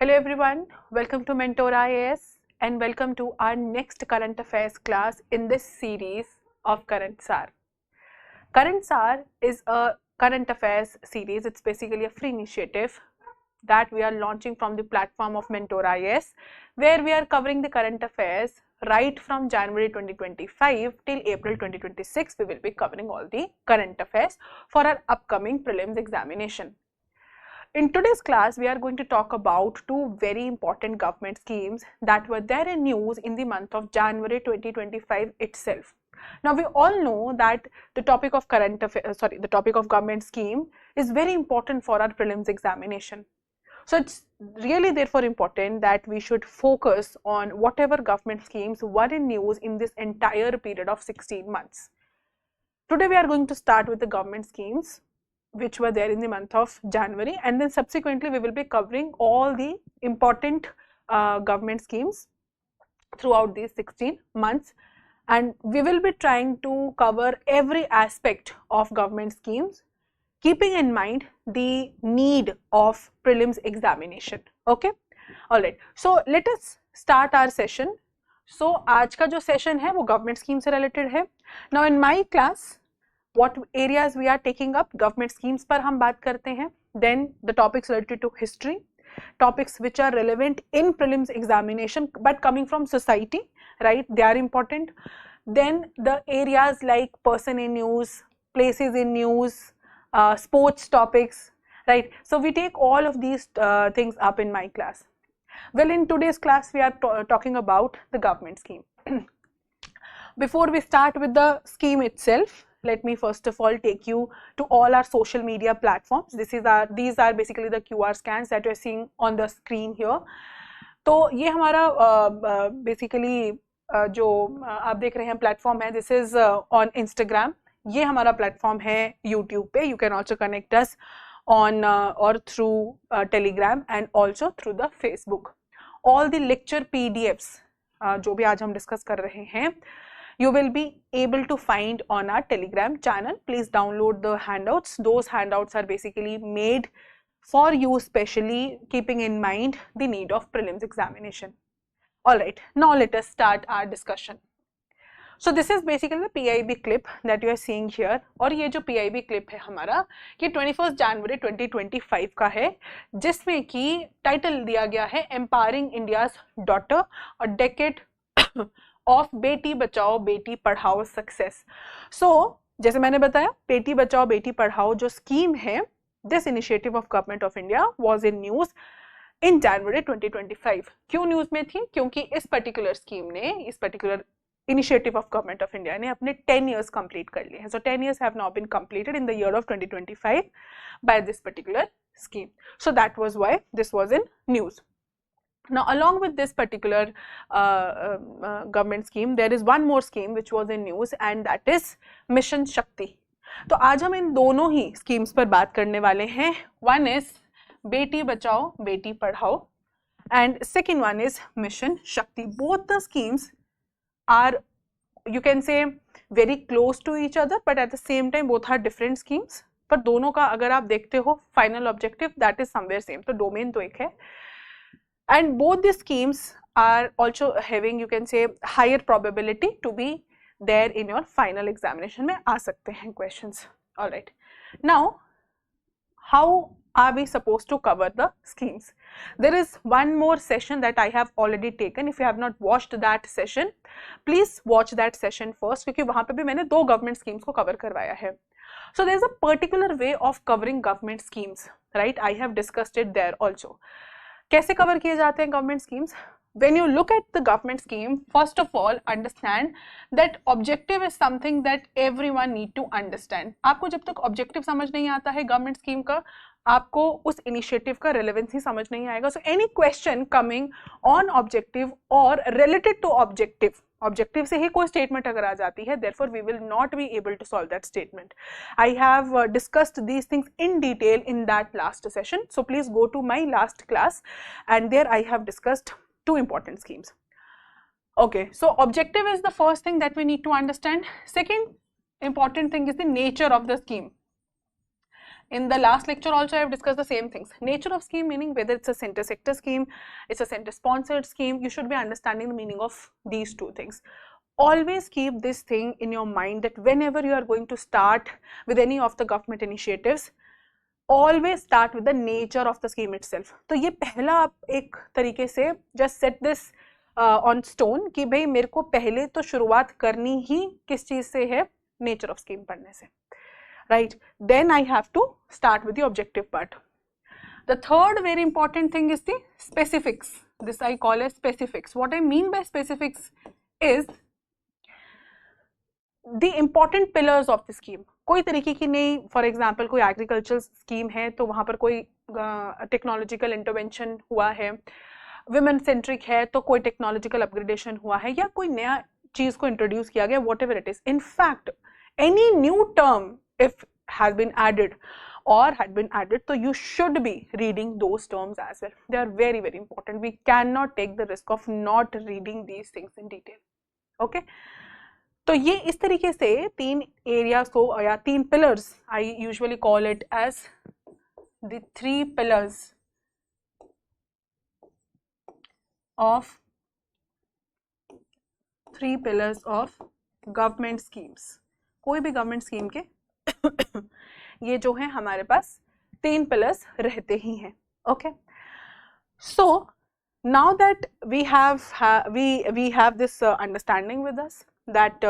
Hello everyone, welcome to Mentor IAS and welcome to our next current affairs class in this series of Current SAR. Current SAR is a current affairs series. It's basically a free initiative that we are launching from the platform of Mentor IAS, where we are covering the current affairs right from January 2025 till April 2026. We will be covering all the current affairs for our upcoming prelims examination. In today's class, we are going to talk about two very important government schemes that were there in news in the month of January 2025 itself. Now, we all know that the topic of the topic of government scheme is very important for our prelims examination. So, it's really therefore important that we should focus on whatever government schemes were in news in this entire period of 16 months. Today, we are going to start with the government schemes which were there in the month of January, and then subsequently we will be covering all the important government schemes throughout these 16 months, and we will be trying to cover every aspect of government schemes, keeping in mind the need of prelims examination. Okay, all right, so let us start our session. So आज का जो session है वो government scheme से related है. Now in my class, what areas we are taking up? Government schemes पर हम बात करते हैं. Then the topics related to history, topics which are relevant in prelims examination but coming from society, right? They are important. Then the areas like person in news, places in news, sports topics, right? So we take all of these things up in my class. Well, in today's class we are talking about the government scheme. Before we start with the scheme itself, let me first of all take you to all our social media platforms. These are basically the QR scans that you are seeing on the screen here. तो ये हमारा basically जो आप देख रहे हैं platform है, this is on Instagram. ये हमारा platform है YouTube पे. You can also connect us on or through Telegram and also through the Facebook. All the lecture PDFs जो भी आज हम discuss कर रहे हैं, you will be able to find on our Telegram channel. Please download the handouts. Those handouts are basically made for you specially, keeping in mind the need of prelims examination. Alright, now let us start our discussion. So this is basically the PIB clip that you are seeing here. और ये जो PIB clip है हमारा, ये 21 जनवरी 2025 का है, जिसमें कि टाइटल दिया गया है Empowering India's Daughter, a Decade of बेटी बचाओ बेटी पढ़ाओ सक्सेस. सो जैसे मैंने बताया, बेटी बचाओ बेटी पढ़ाओ जो स्कीम है, this initiative of government of India was in news in January 2025. क्यों न्यूज में थी? क्योंकि इस पर्टिकुलर स्कीम ने, इस particular initiative of government of India ने अपने 10 years कंप्लीट कर लिए हैं. So 10 years have now been completed in the year of 2025 by this particular scheme. So that was why this was in news. Now, along with this particular government scheme, there is one more scheme which was in news, and that is Mission Shakti. तो आज हम इन दोनों ही schemes पर बात करने वाले हैं. One is बेटी बचाओ बेटी पढ़ाओ and second one is Mission Shakti. Both the schemes are, you can say, very close to each other, but at the same time both are different schemes. पर दोनों का अगर आप देखते हो final objective that is somewhere same. तो domain तो एक है. And both the schemes are also having, you can say, higher probability to be there in your final examination. में आ सकते हैं questions. All right. Now, how are we supposed to cover the schemes? There is one more session that I have already taken. If you have not watched that session, please watch that session first, क्योंकि वहाँ पे भी मैंने दो government schemes को cover करवाया है. So there is a particular way of covering government schemes, right? I have discussed it there also. कैसे कवर किए जाते हैं government schemes? When you look at the government scheme, first of all, understand that objective is something that everyone need to understand. आपको जब तक objective समझ नहीं आता है गवर्नमेंट स्कीम का, आपको उस इनिशिएटिव का रेलेवेंस ही समझ नहीं आएगा. So any question coming on objective और रिलेटेड टू ऑब्जेक्टिव, ऑब्जेक्टिव से ही कोई स्टेटमेंट अगर आ जाती है, therefore we will not be able to solve that statement. I have discussed these things in detail in that last session, so please go to my last class, and there I have discussed two important schemes. Okay, so objective is the first thing that we need to understand. Second important thing is the nature of the scheme. In the last lecture also I have discussed the same things. Nature of scheme meaning whether it's a center sector scheme, it's a center sponsored scheme, you should be understanding the meaning of these two things. Always keep this thing in your mind that whenever you are going to start with any of the government initiatives, always start with the nature of the scheme itself. तो ये पहला आप एक तरीके से just set this on stone कि भाई मेरे को पहले तो शुरुआत करनी ही किस चीज से है, nature of scheme पढ़ने से, right? Then I have to start with the objective part. The third very important thing is the specifics. This I call as specifics. What I mean by specifics is the important pillars of the scheme. कोई तरीके की नहीं, for example कोई agricultural scheme है तो वहाँ पर कोई टेक्नोलॉजिकल इंटरवेंशन हुआ है, विमेन सेंट्रिक है तो कोई टेक्नोलॉजिकल अपग्रेडेशन हुआ है या कोई नया चीज को इंट्रोड्यूस किया गया, whatever it is. In fact any new term if has been added or had been added, so you should be reading those terms as well. They are very very important. We cannot take the risk of not reading these things in detail. Okay, तो ये इस तरीके से तीन areas को या तीन pillars, I usually call it as the three pillars of government schemes. कोई भी गवर्नमेंट स्कीम के ये जो है हमारे पास तीन पिलर्स रहते ही हैं. Okay, so now that we have this understanding with us that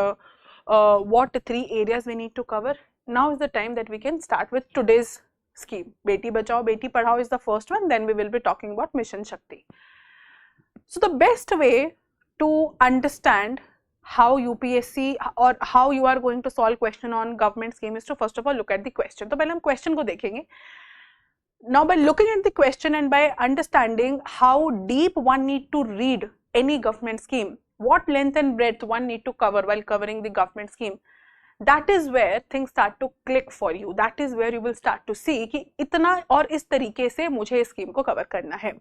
what three areas we need to cover, now is the time that we can start with today's scheme. Beti Bachao Beti Padhao is the first one, then we will be talking about Mission Shakti. So the best way to understand how UPSC or how you are going to solve question on government scheme is to first of all look at the question. तो पहले हम question को देखेंगे. Now by looking at the question and by understanding how deep one need to read any government scheme, what length and breadth one need to cover while covering the government scheme, that is where things start to click for you. That is where you will start to see कि इतना और इस तरीके से मुझे इस scheme को cover करना है.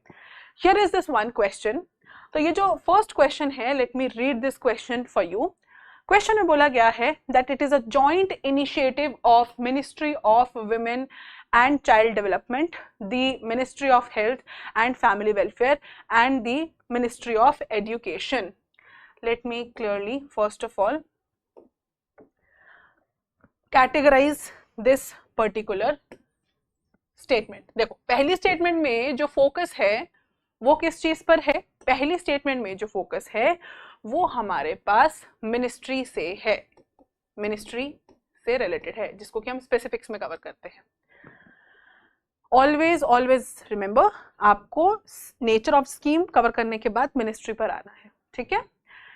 Here is this one question. तो ये जो first question है, let me read this question for you. Question में बोला गया है that it is a joint initiative of Ministry of Women and Child Development, the Ministry of Health and Family Welfare and the Ministry of Education. Let me clearly first of all categorize this particular statement. देखो पहली statement में जो focus है वो किस चीज पर है? पहली statement में जो focus है वो हमारे पास ministry से है, ministry से related है, जिसको कि हम specifics में cover करते हैं. Always remember, आपको nature of scheme cover करने के बाद ministry पर आना है, ठीक है?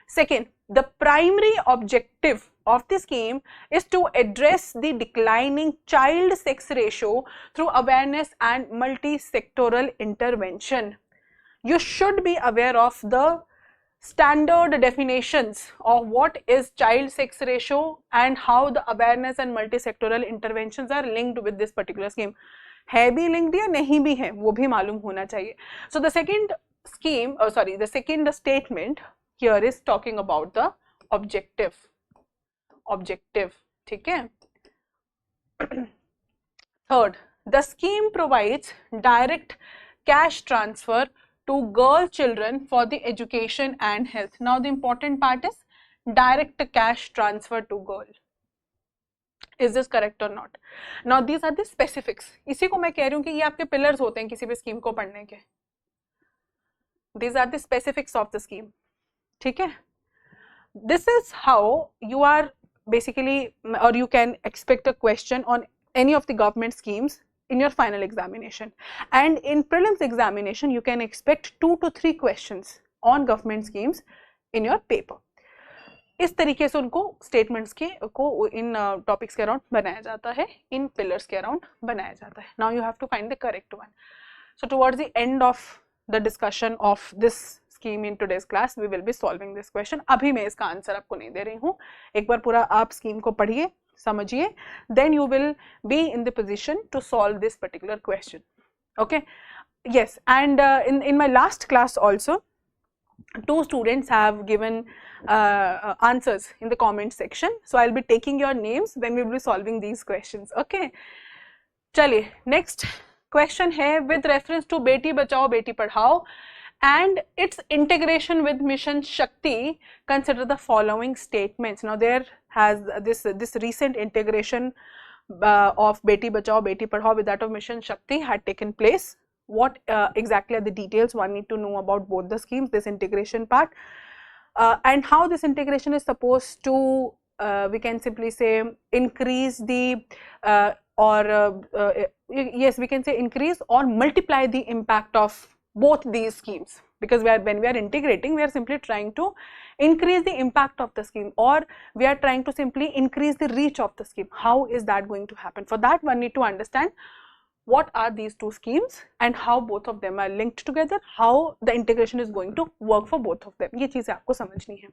Second, the primary objective of the scheme is to address the declining child sex ratio through awareness and multi-sectoral intervention. You should be aware of the standard definitions of what is child sex ratio and how the awareness and multi-sectoral interventions are linked with this particular scheme. है भी linked या नहीं भी है वो भी मालूम होना चाहिए. So the second scheme, the second statement here is talking about the objective, ठीक है? Third, the scheme provides direct cash transfer to girl children for the education and health. Now the important part is direct cash transfer to girl. Is this correct or not? Now these are the specifics. इसी को मैं कह रही हूँ कि ये आपके pillars होते हैं किसी भी scheme को पढ़ने के. These are the specifics of the scheme. ठीक है? This is how you are basically, or you can expect a question on any of the government schemes in your final examination. And in prelims examination, you can expect 2 to 3 questions on government schemes in your paper. इस तरीके से उनको statements के को इन topics के around बनाया जाता है, इन पिलर्स के अराउंड बनाया जाता है. Now you have to find the correct one. So towards the end of the discussion of this scheme in today's class we will be solving this question. अभी मैं इसका आंसर आपको नहीं दे रही हूँ, एक बार पूरा आप स्कीम को पढ़िए, समझिए, then you will be in the position to solve this particular question. Okay, yes, and in my last class also 2 students have given answers in the comment section, so I'll be taking your names when we will be solving these questions. Okay, चलिए next question है, with reference to बेटी बचाओ बेटी पढ़ाओ and its integration with mission Shakti, consider the following statements. Now there has this recent integration of beti bachao beti padhao with that of mission Shakti had taken place. What exactly are the details? One need to know about both the schemes, this integration part, and how this integration is supposed to we can simply say increase the yes, we can say increase or multiply the impact of both these schemes, because when we are integrating, we are simply trying to increase the impact of the scheme, or we are trying to simply increase the reach of the scheme. How is that going to happen? For that, one need to understand what are these two schemes and how both of them are linked together, how the integration is going to work for both of them. ये चीजें आपको समझनी है.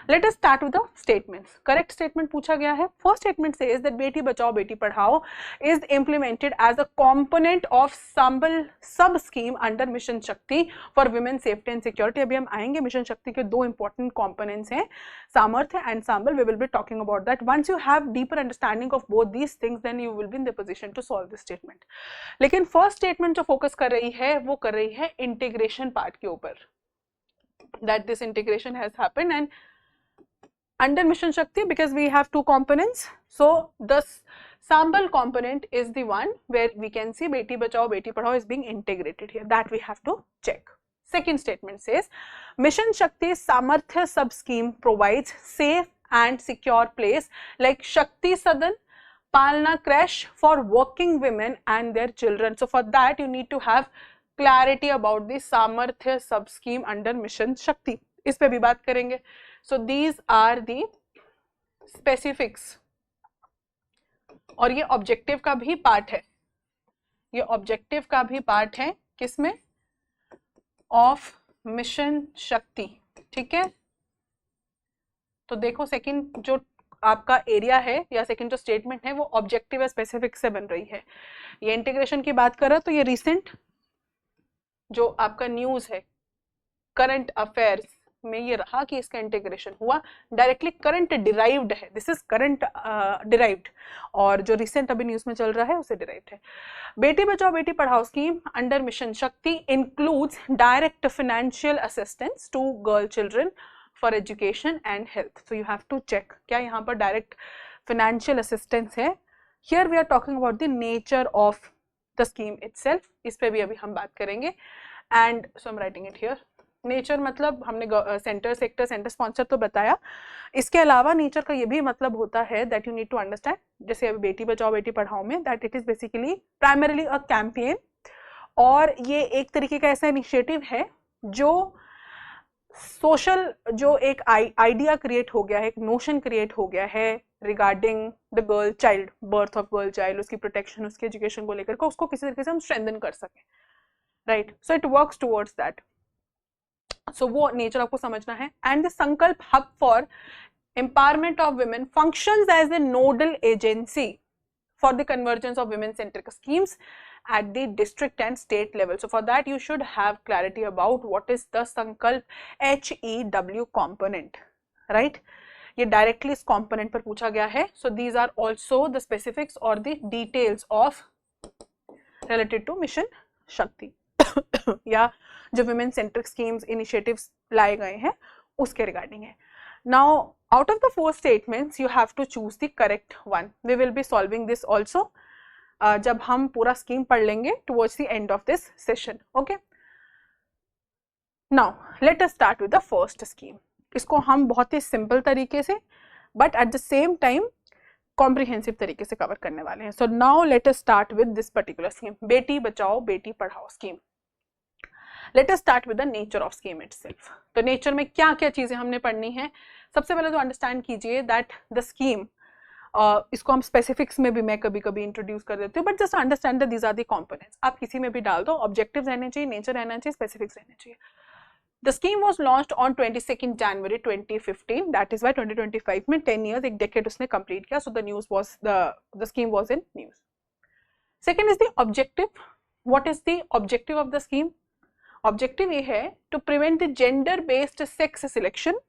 Let us start with the statements. Correct statement पूछा गया है. First statement says that बेटी बचाओ बेटी पढ़ाओ is implemented as a component of Sambal sub scheme under Mission Shakti for women safety and security. अभी हम आएंगे. Mission Shakti के दो important components हैं, सामर्थ्य and Sambal. We will be talking about that. Once you have deeper understanding of both these things, then you will be in the position to solve this statement. लेकिन first statement जो focus कर रही है वो कर रही है integration part के ऊपर, that this integration has happened and under mission Shakti, because we have two components. So the Sambal component is the one where we can see beti bachao beti padhao is being integrated here. That we have to check. Second statement says Mission Shakti Samarthya sub scheme provides safe and secure place like Shakti Sadan, Palna Crash for working women and their children. So for that you need to have clarity about the Samarthya sub scheme under Mission Shakti. इस पे भी बात करेंगे. So these are the specifics. और ये objective का भी part है, ये ऑब्जेक्टिव का भी पार्ट है किसमें? ऑफ मिशन शक्ति. ठीक है, तो देखो सेकंड जो आपका एरिया है या सेकंड जो स्टेटमेंट है वो ऑब्जेक्टिव या स्पेसिफिक से बन रही है. ये इंटीग्रेशन की बात कर रहा तो ये रिसेंट जो आपका न्यूज है करंट अफेयर्स में ये रहा कि इसका इंटीग्रेशन हुआ, डायरेक्टली करंट डिराइव्ड है. दिस इज करंट डिराइव्ड, और जो रिसेंट अभी न्यूज में चल रहा है उसे डिराइव्ड है. बेटी Bachao Beti Padhao scheme under mission Shakti includes direct financial assistance to girl children for education and health. So you have to check क्या यहाँ पर डायरेक्ट फाइनेंशियल असिस्टेंस है. Here we are talking about the nature of the scheme itself, इस पे भी अभी हम बात करेंगे. And so I am writing it here. Nature मतलब हमने सेंटर सेक्टर सेंटर स्पॉन्सर तो बताया, इसके अलावा नेचर का ये भी मतलब होता है that you need to understand, जैसे अभी बेटी बचाओ बेटी पढ़ाओ में that it is basically primarily a campaign, और ये एक तरीके का ऐसा इनिशिएटिव है जो सोशल जो एक आइडिया क्रिएट हो गया है, एक नोशन क्रिएट हो गया है regarding the girl child, birth of girl child, उसकी प्रोटेक्शन, उसकी एजुकेशन को लेकर के उसको किसी तरीके से हम स्ट्रेंथन कर सकें. Right, so it works towards that. So वो नेचर आपको समझना है. And the Sankalp hub for empowerment of women functions as a nodal agency for the convergence of women centric schemes at the district and state level. So for that you should have clarity about what is the Sankalp HEW component, right? ये directly इस component पर पूछा गया है. So these are also the specifics or the details of related to Mission Shakti या जो women centric schemes initiatives लाए गए हैं उसके regarding है. Now out of the 4 statements you have to choose the correct one. We will be solving this also जब हम पूरा स्कीम पढ़ लेंगे towards the end of this session. Okay, now let us start with the first scheme. इसको हम बहुत ही simple तरीके से but at the same time comprehensive तरीके से कवर करने वाले हैं. So now let us start with this particular scheme, बेटी Bachao Beti Padhao scheme. Let us start with the nature of scheme itself. तो नेचर में क्या क्या चीजें हमने पढ़नी है. सबसे पहले तो अंडरस्टैंड कीजिए दैट द स्कीम, इसको हम स्पेसिफिक्स में भी मैं कभी कभी इंट्रोड्यूस कर देती हूँ, but just understand that these are the components. आप किसी में भी डाल दो, ऑब्जेक्टिव्स रहने चाहिए, नेचर रहना चाहिए, स्पेसिफिक्स रहने चाहिए. The scheme was launched on 22 January 2015, that is why 2025 में 10 years, एक डेकेड उसने कंप्लीट किया. So the news was the scheme was in news. Second is the objective. What is the objective of the scheme? Objective ये है to prevent the gender based sex selection,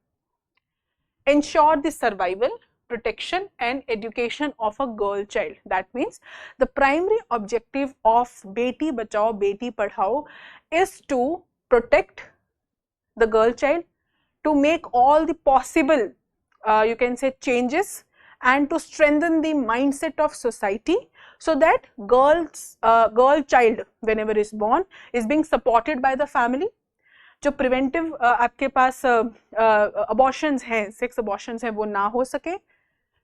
ensure the survival, protection and education of a girl child. That means the primary objective of Beti Bachao Beti Padhao is to protect the girl child, to make all the possible you can say changes, and to strengthen the mindset of society, so that girl child whenever is born is being supported by the family. जो preventive आपके पास abortions हैं, sex abortions हैं, वो ना हो सके.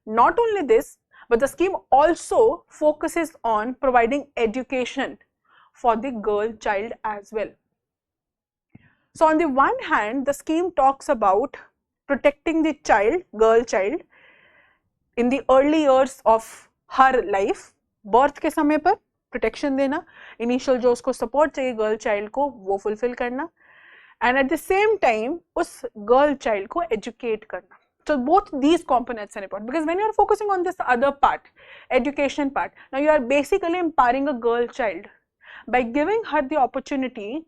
Not only this, but the scheme also focuses on providing education for the girl child as well. So on the one hand, the scheme talks about protecting the child, girl child, in the early years of her life. Birth के समय पर protection देना, initial जो उसको support चाहिए girl child को वो fulfil करना, and at the same time उस गर्ल चाइल्ड को एजुकेट करना. So both these components are important, because when you are focusing on this other part, education part, now you are basically empowering a girl child by giving her the opportunity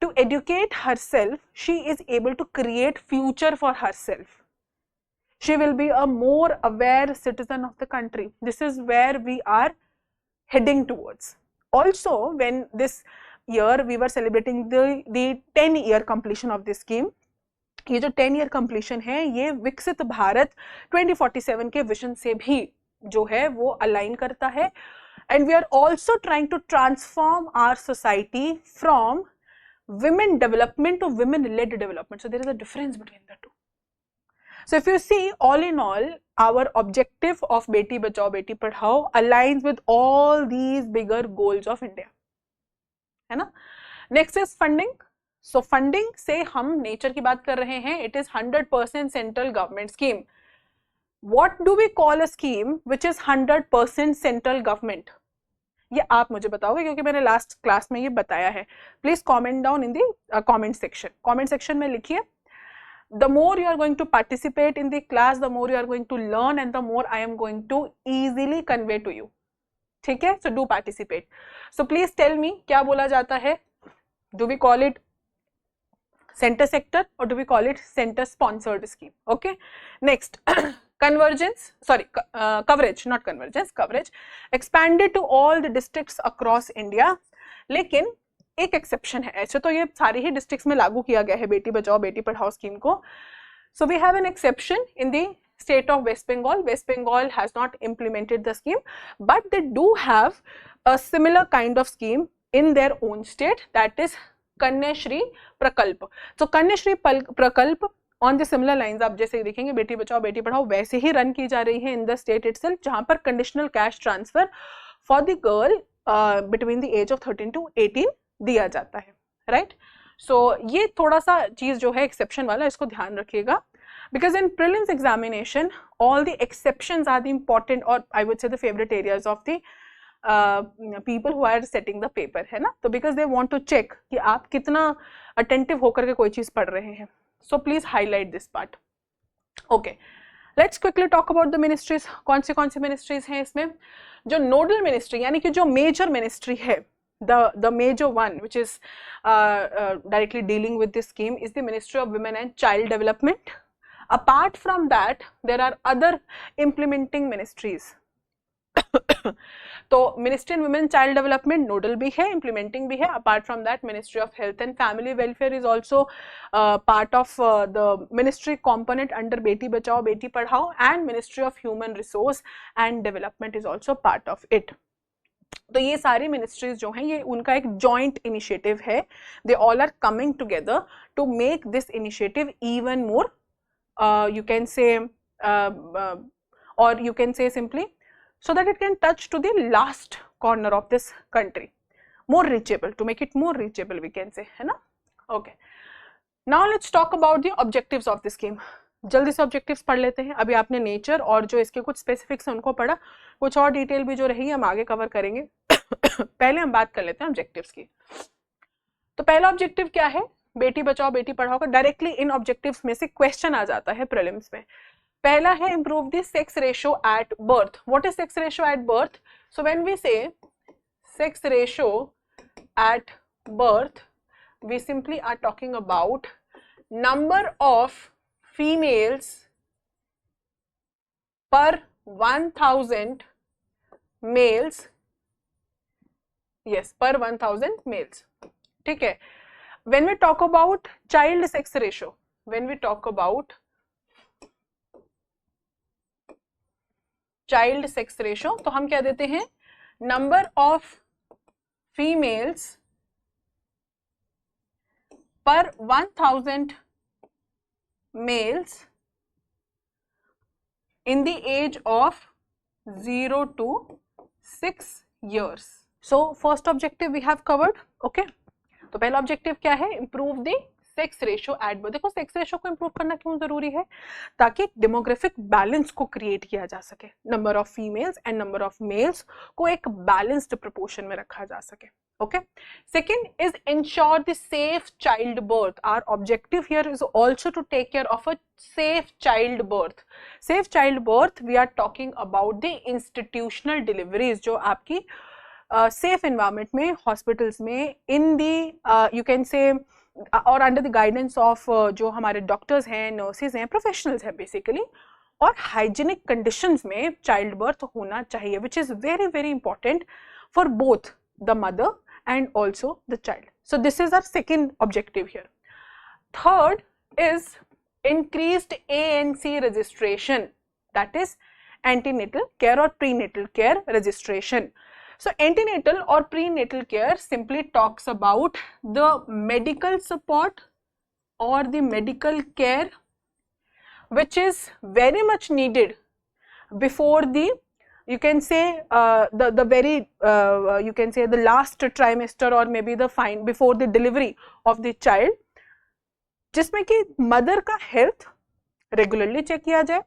to educate herself. She is able to create future for herself. She will be a more aware citizen of the country. This is where we are heading towards. Also, when this year we were celebrating the 10-year completion of this scheme, ये जो 10-year completion है ये विकसित भारत 2047 के vision से भी जो है वो अलाइन करता है. And we are also trying to transform our society from women development to women-led development. So there is a difference between the two. So if you see, all in all, our objective of Beti Bachao Beti Padhao aligns with all these bigger goals of India, है ना. Next is funding. So funding से हम nature की बात कर रहे हैं. It is 100% central government scheme. What do we call a scheme which is 100% central government? ये आप मुझे बताओगे क्योंकि मैंने लास्ट क्लास में ये बताया है. Please comment down in the comment section. Comment section में लिखिए. The more you are going to participate in the class, the more you are going to learn, and the more I am going to easily convey to you. ठीक है? So do participate. So please tell me, क्या बोला जाता है? Do we call it center sector or do we call it center sponsored scheme? Okay. Next, convergence, sorry, coverage, not convergence, coverage, expanded to all the districts across India. लेकिन एक exception है. ऐसे तो ये सारी ही डिस्ट्रिक्ट्स में लागू किया गया है बेटी बचाओ बेटी पढ़ाओ स्कीम को. So we have an exception in the state of West Bengal. West Bengal has not implemented the scheme, but they do have a similar kind of scheme in their own state, that is Kanya Shri Prakalp. So Kanya Shri Prakalp on the similar lines, आप जैसे देखेंगे बेटी बचाओ बेटी पढ़ाओ वैसे ही run की जा रही है in the state itself, जहाँ पर conditional cash transfer for the girl between the age of 13 to 18 दिया जाता है, right? So ये थोड़ा सा चीज जो है exception वाला, इसको ध्यान रखिएगा. Because in prelims examination, all the exceptions are the important, or I would say the favorite areas of the people who are setting the paper, है ना. तो because they want to check कि आप कितना attentive होकर के कोई चीज पढ़ रहे हैं. So please highlight this part. Okay, let's quickly talk about the ministries. कौन से ministries हैं इसमें? जो nodal ministry यानी कि जो major ministry है, the major one which is directly dealing with this scheme is the Ministry of Women and Child Development. Apart from that, there are other implementing ministries. तो Ministry of Women Child Development nodal भी है, implementing भी है. Apart from that, Ministry of Health and Family Welfare is also part of the ministry component under Beti Bachao Beti Padhao, and Ministry of Human Resource and Development is also part of it. तो ये सारी ministries जो हैं ये उनका एक joint initiative है. They all are coming together to make this initiative even more you can say or you can say simply so that it can touch to the last corner of this country, more reachable, to make it more reachable we can say, है ना. Okay, now let's talk about the objectives of the scheme. जल्दी से objectives पढ़ लेते हैं. अभी आपने nature और जो इसके कुछ स्पेसिफिक्स हैं उनको पढ़ा, कुछ और डिटेल भी जो रही हम आगे कवर करेंगे. पहले हम बात कर लेते हैं ऑब्जेक्टिव्स की. तो पहला ऑब्जेक्टिव क्या है? बेटी बचाओ बेटी पढ़ाओ का डायरेक्टली इन ऑब्जेक्टिव्स में से क्वेश्चन आ जाता है प्रीलिम्स में. पहला है improve the sex ratio at birth. What is sex ratio at birth? So when we say sex ratio at birth, we simply are talking about number of females per 1000 males, yes, per 1000 males. ठीक है. When we talk about child sex ratio, when we talk about child sex ratio, तो हम क्या देते हैं, number of females per 1000 males in the age of 0 to 6 years. So first objective we have covered. Okay, तो पहला objective क्या है, improve the sex ratio at birth. देखो सेक्स रेशियो को इंप्रूव करना क्यों जरूरी है, ताकि डेमोग्राफिक बैलेंस को क्रिएट किया जा सके, number of females and number of males को एक बैलेंस्ड प्रोपोर्शन में रखा जा सके. Okay, second is ensure the safe child birth. Our objective here is also to take care of a safe child birth. Safe child birth, we are talking about the institutional deliveries, जो आपकी safe environment में, hospitals में, in the you can say और under the guidance of जो हमारे doctors हैं, nurses हैं, professionals हैं basically, और hygienic conditions में child birth होना चाहिए, which is very very important for both the mother and also the child. So this is our second objective here. Third is increased ANC registration, that is antenatal care or prenatal care registration. So antenatal or prenatal care simply talks about the medical support or the medical care which is very much needed before the, you can say the very you can say the last trimester or maybe the before the delivery of the child, जिसमें कि mother का health regularly check किया जाए,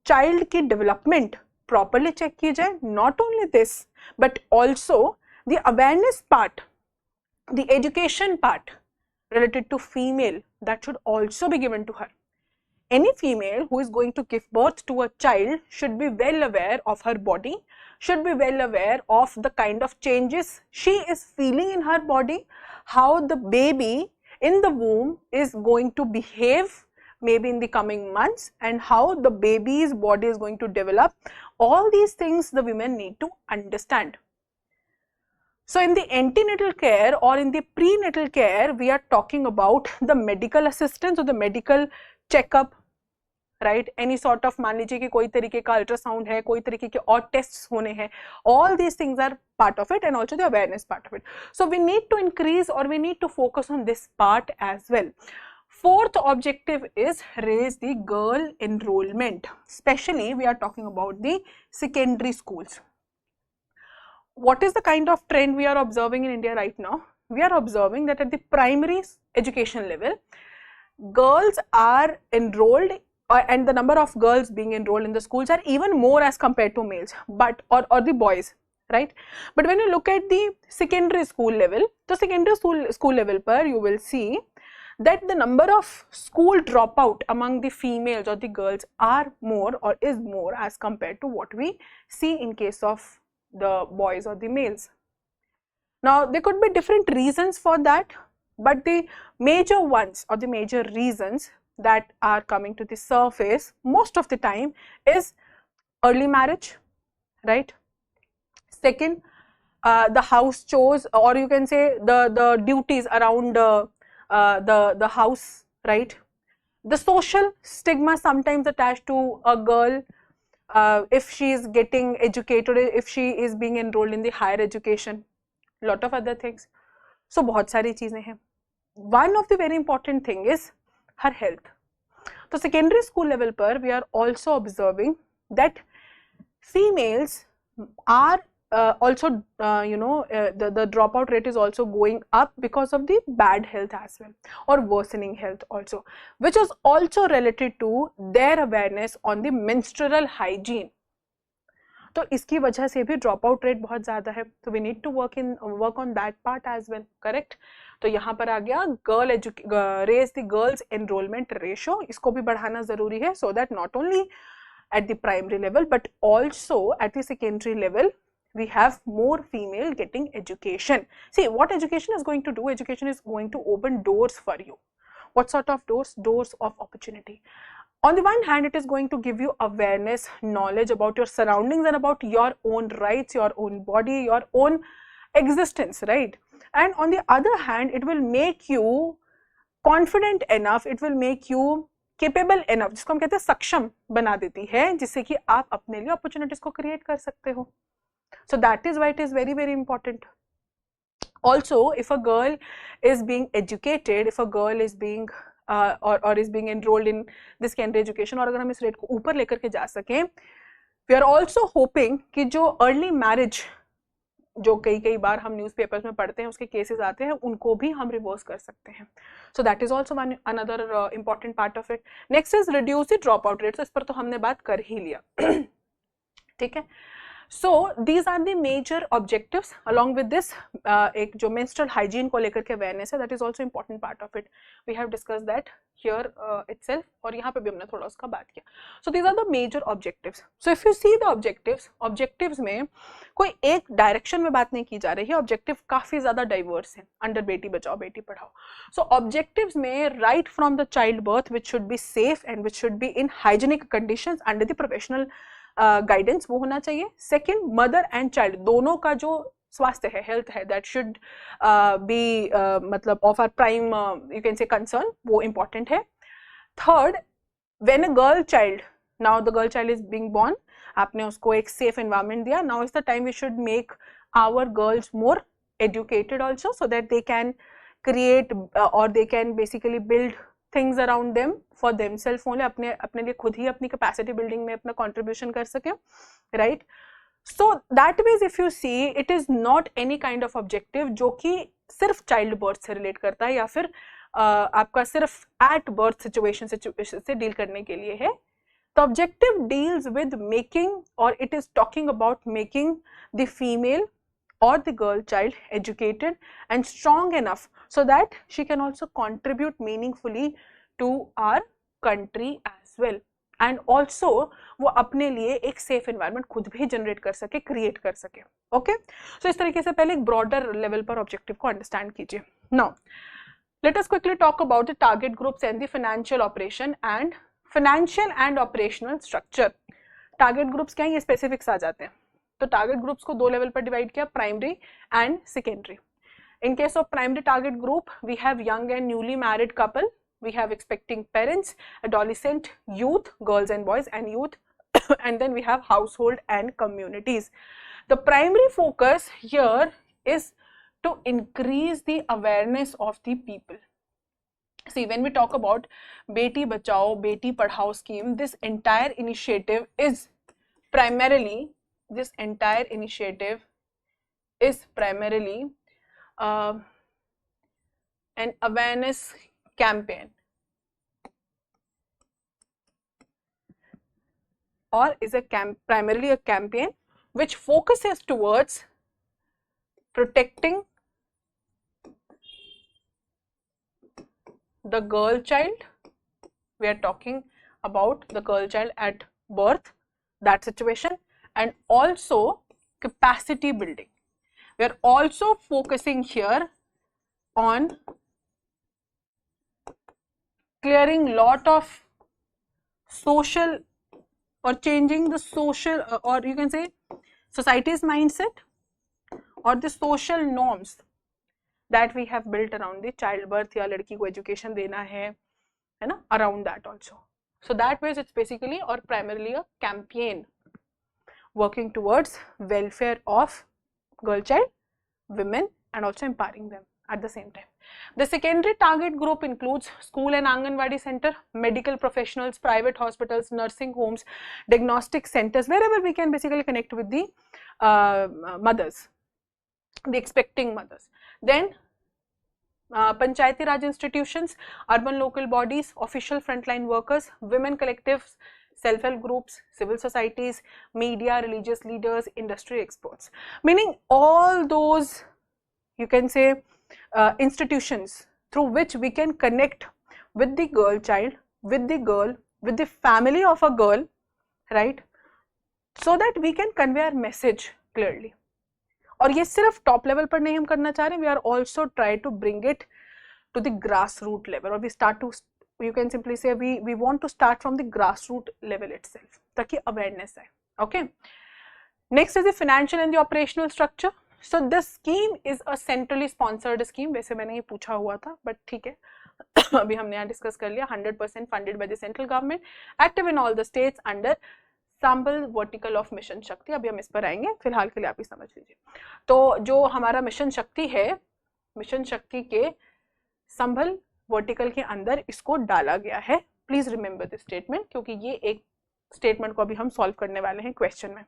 child की development properly check की जाए. Not only this but also the awareness part, the education part related to female, that should also be given to her. Any female who is going to give birth to a child should be well aware of her body, should be well aware of the kind of changes she is feeling in her body, how the baby in the womb is going to behave maybe in the coming months, and how the baby's body is going to develop. All these things the women need to understand. So in the antenatal care or in the prenatal care, we are talking about the medical assistance or the medical checkup, right? Any sort of, मान लीजिए कि कोई तरीके का ultrasound है, कोई तरीके के और टेस्ट्स होने हैं, all these things are part of it and also the awareness part of it. So we need to increase or we need to focus on this part as well. Fourth objective is raise the girl enrollment. Especially we are talking about the secondary schools. What is the kind of trend we are observing in India right now? We are observing that at the primary education level, girls are enrolled and the number of girls being enrolled in the schools are even more as compared to males, but or the boys, right? But when you look at the secondary school level, the secondary school level per, you will see that the number of school dropout among the females or the girls are more or is more as compared to what we see in case of the boys or the males. Now there could be different reasons for that, but the major ones or the major reasons that are coming to the surface most of the time is early marriage, right? Second, the house chores, or you can say the duties around the house, right? The social stigma sometimes attached to a girl if she is getting educated, if she is being enrolled in the higher education, lot of other things. So बहुत सारी चीजें हैं. One of the very important thing is her health. So secondary school level पर we are also observing that females are also the dropout rate is also going up because of the bad health as well, or worsening health also, which is also related to their awareness on the menstrual hygiene. तो इसकी वजह से भी drop out rate बहुत ज़्यादा है. तो we need to work on that part as well, correct. तो यहाँ पर आ गया raise the girls enrolment ratio, इसको भी बढ़ाना ज़रूरी है, so that not only at the primary level but also at the secondary level we have more female getting education. See, what education is going to do? Education is going to open doors for you. What sort of doors? Doors of opportunity. On the one hand, it is going to give you awareness, knowledge about your surroundings and about your own rights, your own body, your own existence, right? And on the other hand, it will make you confident enough, it will make you capable enough, जिसको हम कहते हैं सक्षम बना देती है, जिससे कि आप अपने लिए opportunities को create कर सकते हो. So that is why it is very, very important. Also, if a girl is being educated, if a girl is being or is being enrolled in this secondary education, और अगर हम इस rate को ऊपर लेकर के जा सकें, we are also hoping कि जो early marriage जो कई बार हम न्यूज़पेपर्स में पढ़ते हैं उसके केसेस आते हैं, उनको भी हम रिवर्स कर सकते हैं. So that is also one another important part of it. Next is reduce the drop out rate. इस पर तो हमने बात कर ही लिया. ठीक है. So these are the major objectives. Along with this, एक जो menstrual hygiene को लेकर के awareness है, that is also important part of it. We have discussed that here itself, और यहाँ पे भी हमने थोड़ा उसका बात किया. So these are the major objectives. So if you see the objectives में कोई एक direction में बात नहीं की जा रही है. Objective काफी ज़्यादा diverse है under बेटी बचाओ बेटी पढ़ाओ. So objectives में right from the child birth, which should be safe and which should be in hygienic conditions under the professional guidance वो होना चाहिए. सेकेंड, मदर एंड चाइल्ड दोनों का जो स्वास्थ्य है, हेल्थ है, दैट शुड बी मतलब of our prime you can say concern, वो इम्पॉर्टेंट है. Third, when a girl child, now the girl child is being born, आपने उसको एक सेफ एनवायरनमेंट दिया. Now is the time we should make our girls more educated also, so that they can create और they can basically build things around them for themselves only, अपने लिए खुद ही अपनी capacity building में अपना contribution कर सके, right? So that means if you see, it is not any kind of objective जो कि सिर्फ child birth से relate करता है या फिर आपका सिर्फ at birth situation से deal करने के लिए है. The objective deals with making, or it is talking about making the female or the girl child educated and strong enough so that she can also contribute meaningfully to our country as well, and also वो अपने लिए एक safe environment खुद भी generate कर सके, create कर सके. Okay, so इस तरीके से पहले एक broader level पर objective को understand कीजिए. Now let us quickly talk about the target groups and the financial operation and financial and operational structure. Target groups क्या है, ये specifics आ जाते हैं. तो टारगेट ग्रुप्स को दो लेवल पर डिवाइड किया, primary and secondary. In case of primary target group, we have young and newly married couple, we have expecting parents, adolescent youth, girls and boys and youth, and then we have household and communities. The primary focus here is to increase the awareness of the people. See, when we talk about Beti Bachao, Beti Padhao scheme, this entire initiative is primarily an awareness campaign, or is primarily a campaign which focuses towards protecting the girl child. We are talking about the girl child at birth, that situation, and also capacity building. We are also focusing here on clearing lot of social, or changing the social, or you can say society's mindset or the social norms that we have built around the childbirth, या लड़की को education देना है ना, around that also. So that way it's basically or primarily a campaign working towards welfare of girl child, women, and also empowering them at the same time. The secondary target group includes school and Anganwadi center, medical professionals, private hospitals, nursing homes, diagnostic centers, wherever we can basically connect with the mothers, the expecting mothers. Then Panchayati Raj institutions, urban local bodies, official frontline workers, women collectives, self-help groups, civil societies, media, religious leaders, industry experts. Meaning all those, you can say, institutions through which we can connect with the girl child, with the girl, with the family of a girl, right? So that we can convey our message clearly. और ये सिर्फ top level पर नहीं हम करना चाह रहे हैं, we are also try to bring it to the grass root level, और we start to you can simply say we want to start from the grassroots level itself, ताकि awareness है. Okay. Next is the financial and the operational structure. So this scheme is a centrally sponsored scheme. वैसे मैंने ये पूछा हुआ था, but ठीक है. अभी हमने यहाँ डिस्कस कर लिया. 100% funded by the central government, active in all the states under Sambhal vertical of mission शक्ति. अभी हम इस पर आएंगे, फिलहाल के लिए आप ही समझ लीजिए. तो जो हमारा मिशन शक्ति है, मिशन शक्ति के संभल वर्टिकल के अंदर इसको डाला गया है. प्लीज रिमेंबर दिस स्टेटमेंट, क्योंकि ये एक स्टेटमेंट को अभी हम सॉल्व करने वाले हैं क्वेश्चन में.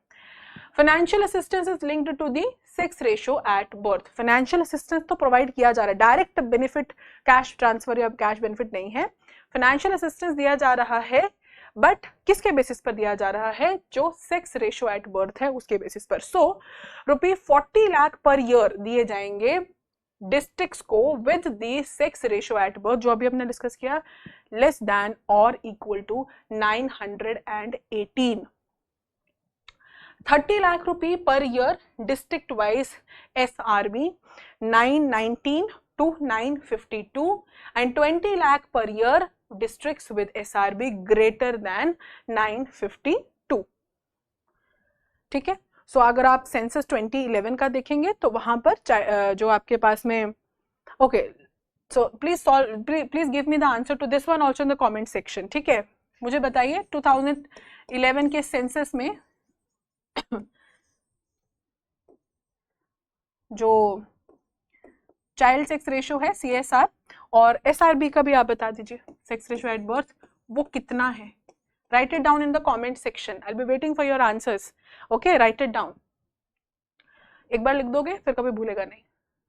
Financial assistance is linked to the sex ratio at birth. Financial assistance तो प्रोवाइड किया जा रहा है, डायरेक्ट बेनिफिट कैश ट्रांसफर या कैश बेनिफिट नहीं है. फाइनेंशियल असिस्टेंस दिया जा रहा है, बट किसके बेसिस पर दिया जा रहा है? जो सेक्स रेशियो एट बर्थ है उसके बेसिस पर. सो ₹40 लाख पर ईयर दिए जाएंगे डिस्ट्रिक्ट्स को with the sex ratio at birth, जो अभी हमने डिस्कस किया, लेस देन और इक्वल टू 918. 30 लाख रुपए per year district wise SRB 919 to 952 and 20 lakh per year districts with SRB greater than 952. ठीक है. सो अगर आप सेंसस 2011 का देखेंगे तो वहां पर जो आपके पास में, okay, so please give me the answer to this one also in the comment section. ठीक है, मुझे बताइए 2011 के सेंसस में जो चाइल्ड सेक्स रेशियो है CSR और SRB का भी आप बता दीजिए, सेक्स रेशियो एट बर्थ, वो कितना है? Right it down in the comment section. I will be waiting for your answers. Okay, right it down. एक बार लिख दोगे फिर कभी भूलेगा नहीं.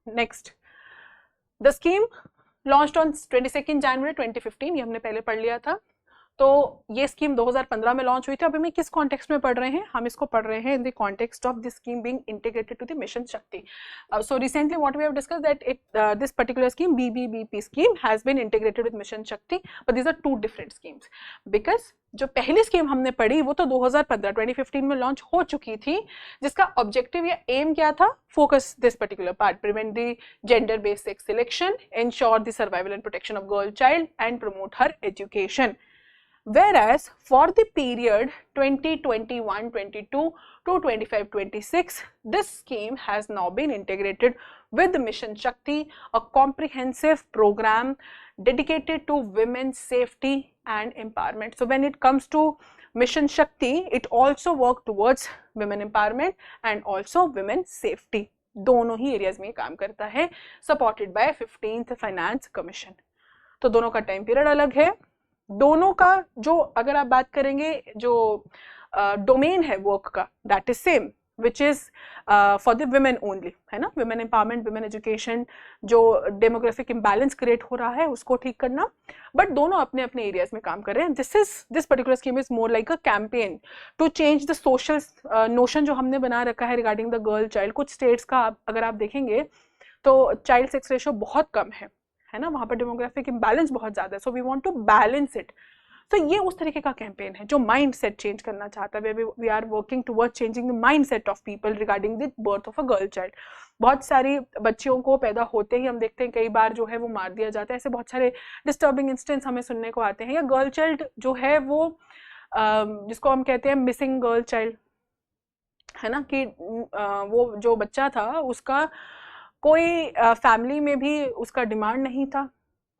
Next, the scheme launched on 22 January 2015. ये हमने पहले पढ़ लिया था. तो ये स्कीम 2015 में लॉन्च हुई थी. अभी मैं किस कॉन्टेक्स्ट में पढ़ रहे हैं? हम इसको पढ़ रहे हैं in the context of this scheme being integrated to the mission Shakti. So recently what we have discussed that this particular scheme BBBP scheme has been integrated with mission Shakti, but these are two different schemes. Because जो पहली scheme हमने पढ़ी वो तो 2015 में launch हो चुकी थी, जिसका ऑब्जेक्टिव या एम क्या था? Focus this particular part, prevent the gender based sex selection, ensure the survival and protection of girl child and promote her education. Whereas for the period 2021-22 to 25-26, this scheme has now been integrated with Mission Shakti, a comprehensive program dedicated to women's safety and empowerment. So when it comes to Mission Shakti, it also works towards women empowerment and also women safety. दोनों ही areas में काम करता है, supported by 15th finance commission. तो दोनों का time period अलग है. दोनों का जो अगर आप बात करेंगे जो डोमेन है वर्क का, that is same, which is for the women only, है ना. वुमेन एम्पावरमेंट, वुमेन एजुकेशन, जो डेमोग्राफिक इम्बैलेंस क्रिएट हो रहा है उसको ठीक करना, बट दोनों अपने अपने एरियाज में काम कर रहे हैं. This particular scheme is more like a campaign to change the social notion जो हमने बना रखा है रिगार्डिंग द गर्ल चाइल्ड. कुछ स्टेट्स का अगर आप देखेंगे तो चाइल्ड सेक्स रेशियो बहुत कम है ना, वहां पर डेमोग्राफिक इम्बैलेंस बहुत ज्यादा है. So we want to balance it. तो ये उस तरीके का कैंपेन है जो माइंड सेट चेंज करना चाहता है. We are working toward changing the mind set of people regarding the birth of a girl child. बहुत सारी बच्चियों को पैदा होते ही हम देखते हैं कई बार जो है वो मार दिया जाता है. ऐसे बहुत सारे डिस्टर्बिंग इंस्टेंस हमें सुनने को आते हैं. या गर्ल चाइल्ड जो है वो जिसको हम कहते हैं मिसिंग गर्ल चाइल्ड, है ना, कि वो जो बच्चा था उसका कोई फैमिली में भी उसका डिमांड नहीं था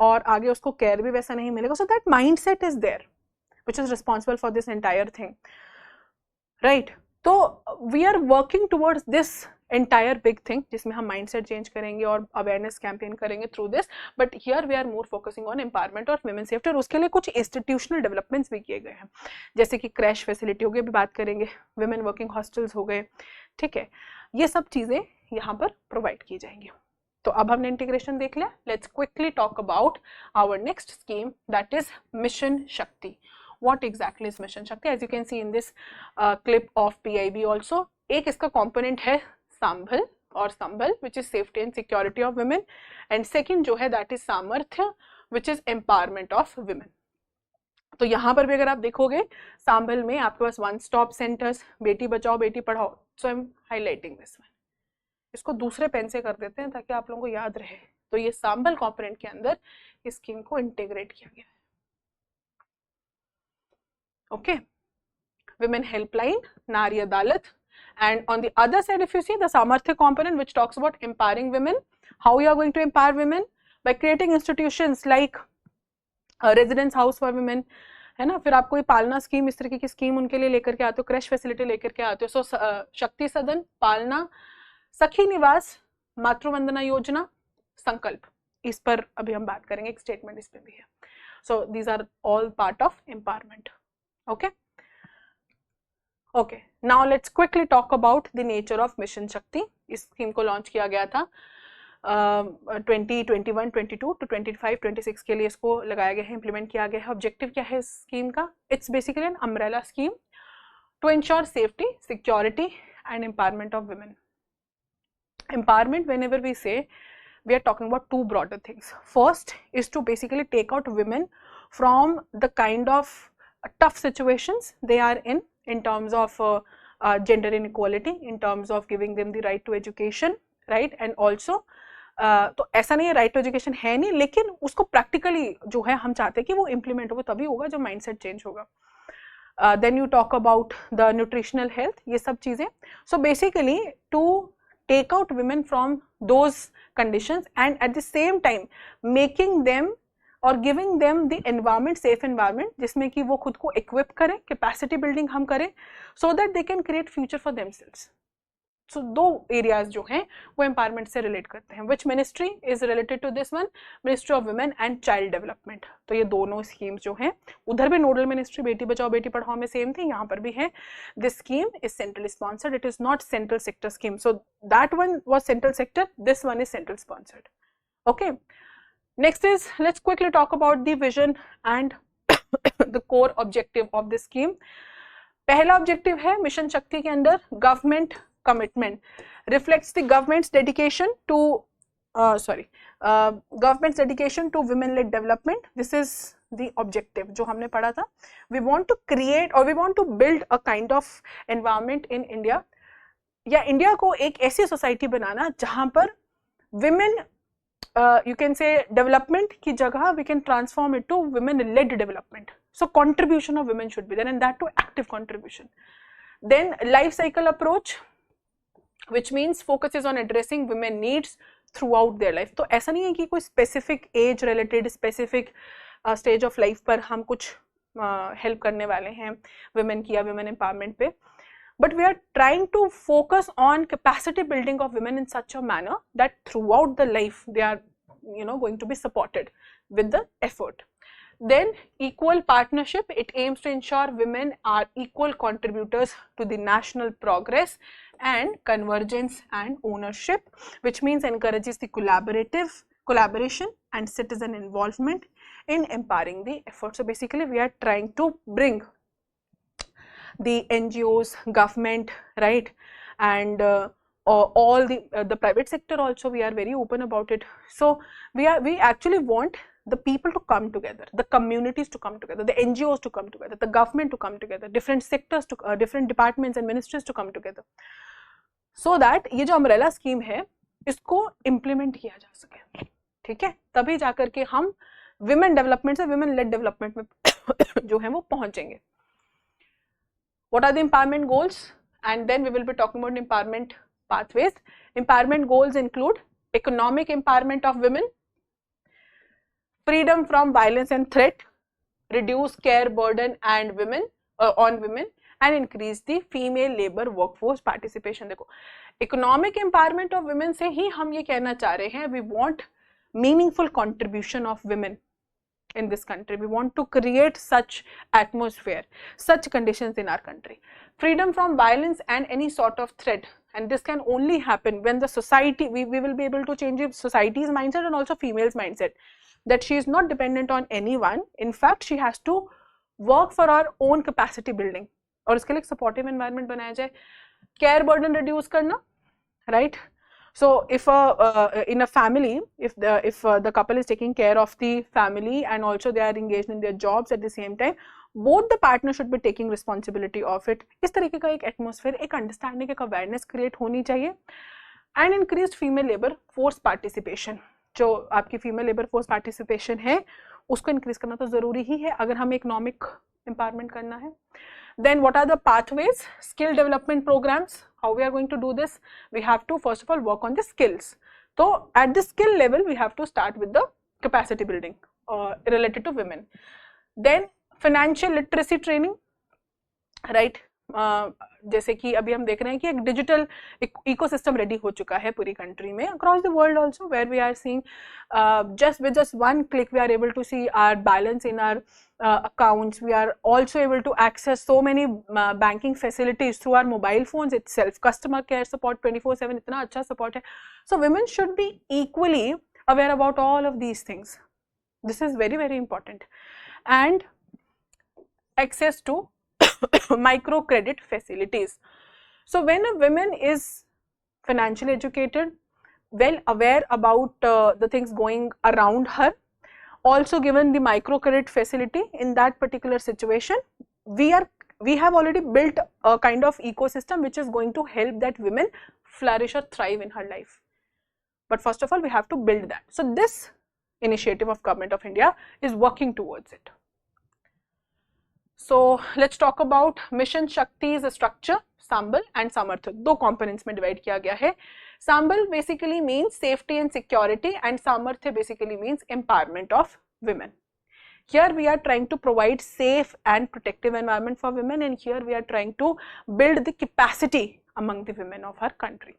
और आगे उसको केयर भी वैसा नहीं मिलेगा. So that mind set is there which is responsible for this entire thing, right. तो we are working towards this entire big thing, जिसमें हम माइंड सेट चेंज करेंगे और अवेयरनेस कैंपेन करेंगे through this. But here we are more focusing on empowerment और women safety. और उसके लिए कुछ इंस्टीट्यूशनल डेवलपमेंट्स भी किए गए हैं, जैसे कि क्रैश फैसिलिटी हो गई, भी बात करेंगे, वुमेन वर्किंग हॉस्टल्स हो गए. ठीक है, ये सब चीजें यहाँ पर प्रोवाइड की जाएंगी. तो अब हमने इंटीग्रेशन देख लिया. Let's quickly talk about our next scheme, that is mission Shakti. What exactly is mission Shakti? As you can see in this clip of PIB also, एक इसका कॉम्पोनेंट है संभल और Sambal which is safety and security of women, and second जो है that is Samarthya which is empowerment of women. तो यहाँ पर भी अगर आप देखोगे संभल में आपके पास वन स्टॉप सेंटर्स, बेटी Bachao Beti Padhao. So I am highlighting this one. इसको दूसरे पेन से कर देते हैं ताकि आप लोगों को याद रहे. तो ये संभल कंपोनेंट के अंदर इस स्कीम को इंटीग्रेट किया गया है. Okay, women helpline, Nari Adalat, and on the other side, if you see the Samarthya component, which talks about empowering women, how you are going to empower women by creating institutions like residence house for women, है ना. फिर आप कोई पालना scheme, इस तरीके की scheme उनके लिए लेकर के आते हो, क्रैश फैसिलिटी लेकर के आते हो. सो शक्ति सदन, पालना, सखी निवास, मातृवंदना योजना, संकल्प, इस पर अभी हम बात करेंगे, एक स्टेटमेंट इस पे भी है. So these are all part of empowerment. Okay okay, now let's quickly talk about the nature of mission Shakti. इस स्कीम को लॉन्च किया गया था 2021, 22 टू 25, 26 के लिए इसको लगाया गया है, इंप्लीमेंट किया गया है. ऑब्जेक्टिव क्या है इस स्कीम का? It's basically an umbrella scheme to ensure safety, security and empowerment of women. Empowerment, whenever we say, we are talking about two broader things. First is to basically take out women from the kind of tough situations they are in terms of gender inequality, in terms of giving them the right to education, right? And also तो ऐसा नहीं है right to education है नहीं, लेकिन उसको practically जो है हम चाहते हैं कि वो इम्प्लीमेंट हो, तभी होगा जब माइंडसेट चेंज होगा. Then you talk about the nutritional health, ये सब चीज़ें. So basically to take out women from those conditions and at the same time making them or giving them the environment, safe environment, जिसमें कि वो खुद को equip करें, capacity building हम करें, so that they can create future for themselves. So दो areas जो हैं वो empowerment से relate करते हैं. Which ministry is related to this one? Ministry of Women and Child Development. तो ये दोनों schemes जो हैं, उधर भी nodal ministry बेटी बचाओ बेटी पढ़ाओ में same थी, यहाँ पर भी है. This scheme is centrally sponsored. It is not central sector scheme. So that one was central sector. This one is central sponsored. Okay. Next is, let's quickly talk about the vision and the core objective of this scheme. पहला objective है mission शक्ति के अंदर government commitment reflects the government's dedication to government's dedication to women led development. This is the objective जो हमने पढ़ा था. We want to create or we want to build a kind of environment in India, या India को एक ऐसी society बनाना जहां पर women you can say development की जगह we can transform it to women led development. So contribution of women should be there, and that to active contribution. Then life cycle approach, which means focuses on addressing women needs throughout their life. तो ऐसा नहीं है कि कोई specific age related specific stage of life पर हम कुछ help करने वाले हैं women की या women empowerment पे, but we are trying to focus on capacity building of women in such a manner that throughout the life they are, you know, going to be supported with the effort. Then equal partnership, it aims to ensure women are equal contributors to the national progress and convergence and ownership, which means encourages the collaboration and citizen involvement in empowering the effort. So basically we are trying to bring the NGOs, government, right, and all the private sector also, we are very open about it. So we actually want the people to come together, the communities to come together, the NGOs to come together, the government to come together, different sectors to different departments and ministries to come together, so that ये जो umbrella scheme है इसको implement किया जा सके. ठीक है, तभी जाकर के हम women development से women led development में जो है वो पहुंचेंगे. What are the empowerment goals? And then we will be talking about empowerment pathways. Empowerment goals include economic empowerment of women, freedom from violence and threat, reduce care burden and women on women, and increase the female labor workforce participation. देखो, economic empowerment of women से ही हम ये कहना चाह रहे हैं, we want meaningful contribution of women in this country. We want to create such atmosphere, such conditions in our country. Freedom from violence and any sort of threat, and this can only happen when the society, we will be able to change society's mindset and also females mindset, that she is not dependent on anyone. In fact, she has to work for her own capacity building, और इसके लिए supportive environment बनाया जाए. Care burden reduce करना, right? So if in a family, if the couple is taking care of the family and also they are engaged in their jobs at the same time, both the partners should be taking responsibility of it. इस तरीके का एक atmosphere, एक understanding, एक awareness create होनी चाहिए. And increased female labor force participation, जो आपकी female labor force participation है उसको increase करना तो ज़रूरी ही है. अगर हम economic empowerment करना है. Then what are the pathways? Skill development programs. How we are going to do this? We have to first of all work on the skills. So at the skill level, we have to start with the capacity building related to women. Then financial literacy training, right? जैसे कि अभी हम देख रहे हैं कि एक digital ecosystem ready हो चुका है पूरी कंट्री में, across the world also, where we are seeing just with just one click we are able to see our balance in our accounts. We are also able to access so many banking facilities through our mobile phones itself. Customer care support 24/7 इतना अच्छा support है. So women should be equally aware about all of these things. This is very, very important. And access to micro credit facilities. So when a woman is financially educated, well aware about the things going around her, also given the micro credit facility in that particular situation, we have already built a kind of ecosystem which is going to help that women flourish or thrive in her life. But first of all, we have to build that. So this initiative of Government of India is working towards it. So let's talk about Mission Shakti's structure. Sambal and Samarthya, दो components में divide किया गया है. Sambal basically means safety and security, and Samarthya basically means empowerment of women. Here we are trying to provide safe and protective environment for women, and here we are trying to build the capacity among the women of our country.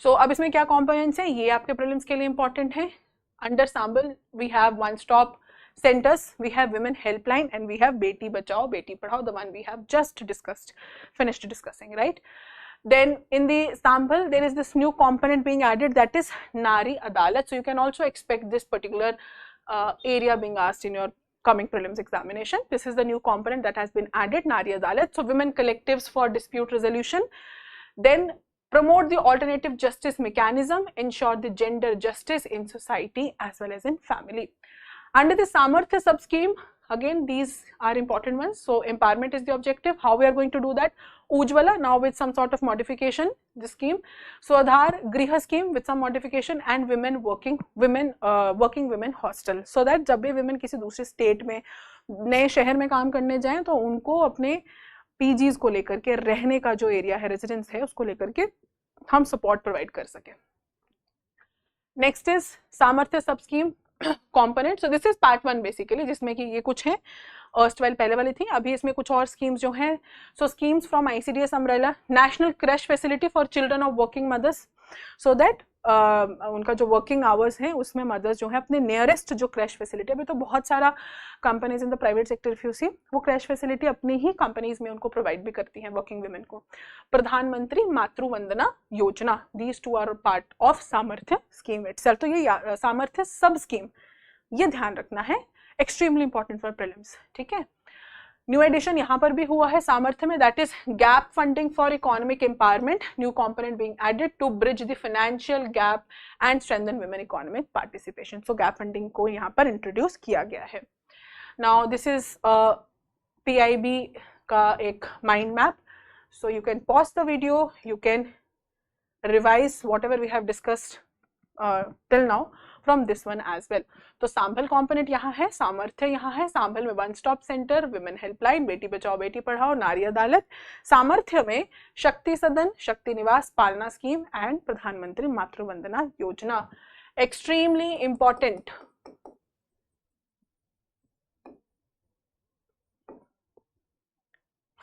So अब इसमें क्या components हैं, ये आपके prelims के लिए important है. Under Sambal we have one-stop centers, we have women helpline, and we have Beti Bachao Beti Padhao, the one we have just finished discussing, right? Then in the Sambal there is this new component being added, that is Nari Adalat. So you can also expect this particular area being asked in your coming prelims examination. This is the new component that has been added, Nari Adalat. So women collectives for dispute resolution. Then promote the alternative justice mechanism, ensure the gender justice in society as well as in family. Under the Samarthya sub-scheme, again these are important ones. So empowerment is the objective. How we are going to do that? Ujjwala, now with some sort of modification, the scheme. Swadhar Griha scheme with some modification, and working women hostel. So that जब भी women किसी दूसरे state में नए शहर में काम करने जाएं तो उनको अपने PGs को लेकर के, रहने का जो area है, residence है, उसको लेकर के हम support provide कर सकें. Next is Samarthya sub-scheme component. So this is part 1 basically, जिसमें कि ये कुछ है, erstwhile पहले वाली थी, अभी इसमें कुछ और schemes जो हैं. So schemes from ICDS umbrella, national crash facility for children of working mothers, so that उनका जो working hours हैं उसमें mothers जो है अपने nearest जो crash facility, अभी तो बहुत सारा companies in the private sector if you see, वो crash facility अपनी ही companies में उनको provide भी करती हैं working women को. प्रधानमंत्री मातृ Vandana Yojana, these two are part of सामर्थ्य scheme itself. तो ये सामर्थ्य सब scheme, ये ध्यान रखना है, extremely important for prelims. ठीक है. न्यू एडिशन यहाँ पर भी हुआ है सामर्थ्य में, that is gap funding for economic empowerment, new component being added to bridge the financial gap and strengthen women economic participation. So gap funding को यहाँ पर इंट्रोड्यूस किया गया है. नाउ दिस इज PIB का एक mind map. So you can pause the video, you can revise whatever we have discussed till now from this one as well. तो Sambhal component यहाँ है, सामर्थ्य यहाँ है. सांभल में one stop centre, women helpline, बेटी बचाओ बेटी पढ़ाओ, नारी अदालत. सामर्थ्य में शक्ति सदन, शक्ति निवास, पालना स्कीम एंड प्रधानमंत्री मातृ Vandana Yojana. Extremely important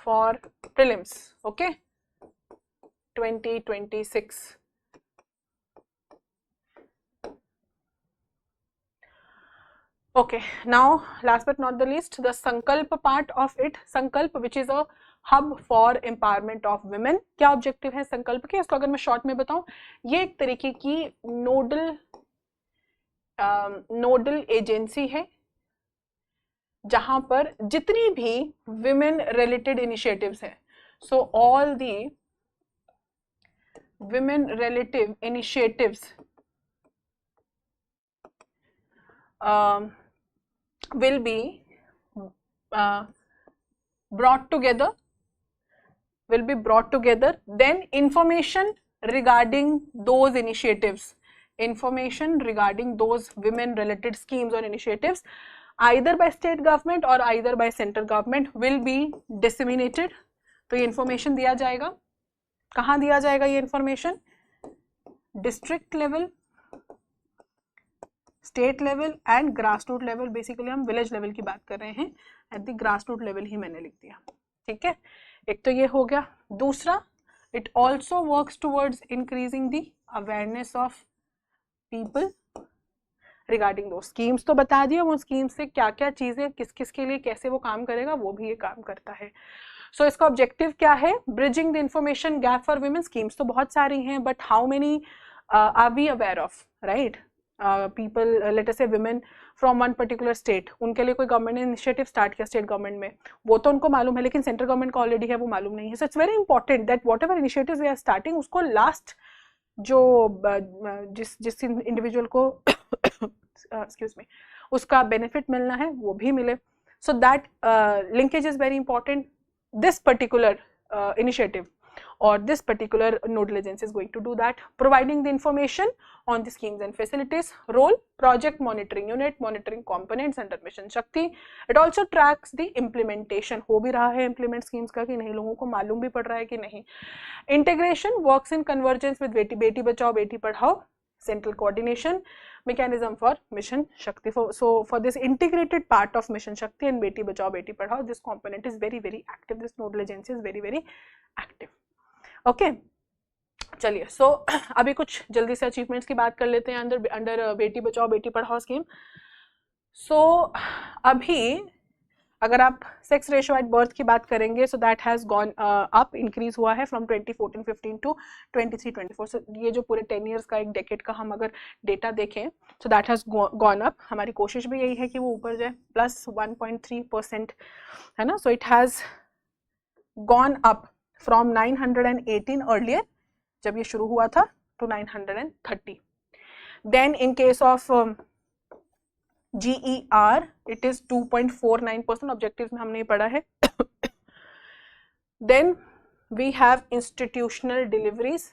for prelims, okay, 2026. Okay, now last but not the least, the Sankalp part of it. Sankalp, which is a hub for empowerment of women. क्या ऑब्जेक्टिव है संकल्प के, इसको अगर मैं शॉर्ट में बताऊं, ये एक तरीके की नोडल एजेंसी है जहां पर जितनी भी women related initiatives हैं, so all the women relative initiatives will be brought together, then information regarding those initiatives, information regarding those women related schemes or initiatives either by state government or either by central government will be disseminated. तो ये information दिया जाएगा, कहाँ दिया जाएगा ये information? District level, state level and grass root level. Basically हम village level की बात कर रहे हैं, at the grass root level ही मैंने लिख दिया. ठीक है, एक तो ये हो गया. दूसरा, it also works towards increasing the awareness of people regarding दो स्कीम्स. तो बता दिया वो स्कीम्स से क्या क्या चीजें किस किस के लिए कैसे वो काम करेगा, वो भी ये काम करता है. सो इसका ऑब्जेक्टिव क्या है? Bridging the information gap for women. Schemes तो बहुत सारी हैं, but how many are we aware of, right? People, let us say women from one particular state, उनके लिए कोई गवर्नमेंट ने इनिशिएटिव स्टार्ट किया स्टेट गवर्नमेंट में, वो तो उनको मालूम है, लेकिन सेंट्रल गवर्नमेंट को ऑलरेडी है, वो मालूम नहीं है. So it's very important that whatever initiatives we are starting, उसको लास्ट जो जिस इंडिविजुअल को एक्सक्यूज मी उसका बेनिफिट मिलना है वो भी मिले. So that linkage is very important. This particular initiative or this particular nodal agency is going to do that, providing the information on the schemes and facilities. Role, project monitoring unit, monitoring components under Mission Shakti. It also tracks the implementation. हो भी रहा है implement schemes का कि नहीं, लोगों को मालूम भी पड़ रहा है कि नहीं. Integration works in convergence with बेटी बचाओ बेटी पढ़ाओ, central coordination mechanism for Mission Shakti. So for this integrated part of Mission Shakti and Beti Bachao Beti Padhao, this component is very very active. This nodal agency is very very active. Okay, चलिए. So अभी कुछ जल्दी से achievements की बात कर लेते हैं अंडर बेटी बचाओ बेटी पढ़ाओ स्कीम. So अभी अगर आप सेक्स रेशियो एट बर्थ की बात करेंगे, so that has gone up, increase हुआ है फ्रॉम 2014-15 टू 23-24. सो ये जो पूरे 10 ईयर्स का एक डेकेड का हम अगर डेटा देखें, so that has gone up. हमारी कोशिश भी यही है कि वो ऊपर जाए, प्लस 1.3% है ना. So it has gone up from 918 earlier जब ये शुरू हुआ था to 930. Then in case of GER it is 2.49%. Objectives में हमने पढ़ा है. Then we have institutional deliveries.